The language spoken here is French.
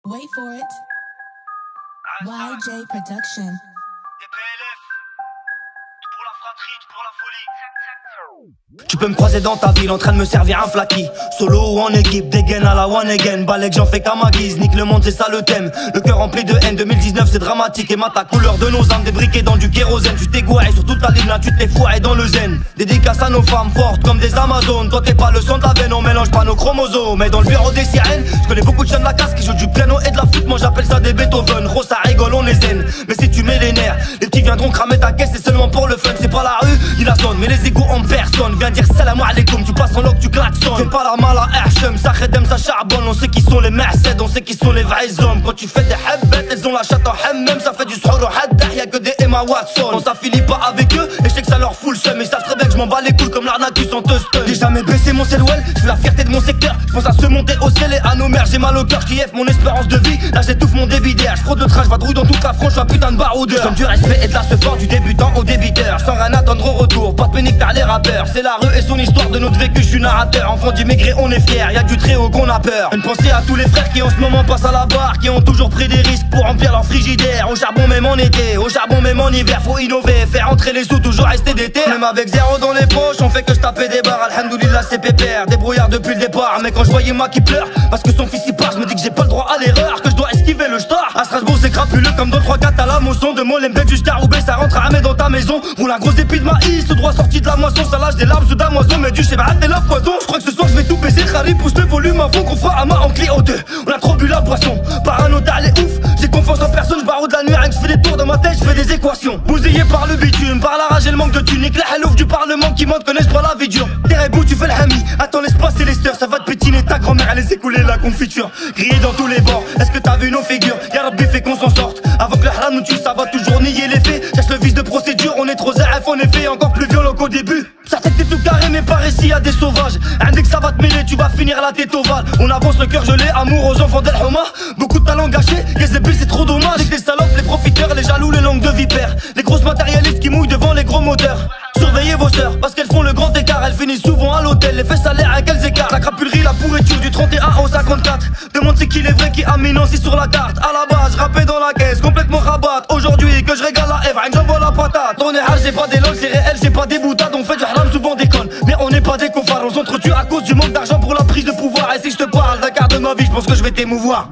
Wait for it. YJ Production. Pour la fratrie, pour la folie. Tu peux me croiser dans ta ville en train de me servir un flaky. Solo ou en équipe, dégaine à la one again. Balek j'en fais qu'à ma guise, nique le monde c'est ça le thème. Le cœur rempli de haine, 2019 c'est dramatique. Et ta couleur de nos âmes, débriquées dans du kérosène. Tu t'es gouré sur toute ta ligne là, tu t'es foiré dans le zen. Dédicace à nos femmes fortes comme des amazones. Toi t'es pas le sang de la veine, on mélange pas nos chromosomes. Mais dans le bureau des sirènes, je connais beaucoup de jeunes de la casse qui jouent du piano et de la flûte. Moi j'appelle ça des Beethoven, gros ça rigole on est zen. Mais si tu mets les nerfs, les petits viendront cramer ta caisse. C'est seulement pour le fun, c'est pas la rue ni la zone. Mais les égos en personne, viens dire salam alaikum. Tu passes en lock, tu klaxonnes. Fais pas la mal à Hachem, ça khedem, ça charbonne. On sait qui sont les merced, on sait qui sont les vrais hommes. Quand tu fais des habbettes, elles ont la chatte en hammem. Ça fait du srour au haddah, y'a que des Emma Watson. On s'affilie pas avec eux, et je sais que ça leur fout le seum. Ils savent très bien que je m'en bats les couilles comme l'arnaque sans te stun. J'ai jamais baissé mon selwell, je la fierté de mon secteur. Je pense à se monter au ciel et à nos mères. J'ai mal au cœur, j'kiffe mon espérance de vie. Là j'étouffe mon débit d'air, j'fraude le train, j'vadrouille dans toute la France, j'suis un putain de baroudeur. Comme du respect et de la ce fort du débutant au débiteur. Sans rien attendre au retour, pas de pénique par les rappeurs. C'est la rue et son histoire de notre vécu, j'suis narrateur. Enfant d'immigrés on est fiers, y'a du très haut qu'on a peur. Une pensée à tous les frères qui en ce moment passent à la barre, qui ont toujours pris des risques pour remplir leur frigidaire. Au charbon même en été, au charbon même en hiver. Faut innover, faire entrer les sous, toujours rester d'été. Même avec zéro dans les poches, on fait que je tapais des barres. Alhamdoulilah c'est pépère, débrouillard depuis le départ. Mais quand je voyais moi qui pleure, parce que son fils y part, je me dis que j'ai pas le droit à l'erreur, que je dois esquiver le star. À Strasbourg c'est crapuleux comme dans le 3-4 à la moisson. De Molenbeek jusqu'à Roubaix, ça rentre à Hamé dans ta maison. Roule un gros épi de maïs, tout droit sorti de la moisson. Ça lâche des larmes sous damoison, mais du chébat et la poison. Je crois que ce soir je vais tout baiser, Khari pousse le volume avant qu'on fera Ama en Clio 2. On a trop bu la boisson, parano elle est ouf. J'ai confiance en personne, je barre de la nuit, rien que je fais des tours dans ma tête, je fais des équations. Bousillé par le bitume, par la rage et le manque de tunique. La halouf du parlement qui monte connaissent pas la vie dure. Terrebou tu fais le hami, attends laisse passer les steurs. Ça va te pétiner, ta grand-mère elle laisse écouler la confiture. Grillé dans tous les bords, est-ce que t'as vu nos figures? Y'a Rabbi fait qu'on s'en sorte. Avant que le haram nous tue, ça va toujours nier les faits. Cherche le vice de procédure, on est trop ZF en effet, encore plus violent qu'au début. Ça tête t'es tout carré mais par ici y'a des sauvages. Un dès que ça va te mêler, tu vas finir la tête ovale. On avance le cœur gelé, amour aux enfants d'El Houma. Beaucoup de talent gâché, Yezebel c'est trop dommage. Avec les salopes, les profiteurs, les jaloux, les langues de vipère. Les grosses matérialistes qui mouillent devant les gros moteurs. Surveillez vos sœurs, parce qu'elles font le grand écart. Elles finissent souvent à l'hôtel, les fesses salaires à quels écarts. La crapulerie, la pourriture du 31 au 54. Demande c'est qui les vrais qui aminent aussi sur la carte. À la base, rappé dans la caisse, complètement rabat. Aujourd'hui que je régale la Eve, j'envoie la patate. On est hard, c'est pas des logs, c'est réel, c'est pas des boutades. On fait du haram, souvent déconne. Mais on n'est pas des cofards, on s'entretue à cause du manque d'argent pour la prise de pouvoir. Et si je te parle d'un quart de ma vie, je pense que je vais t'émouvoir.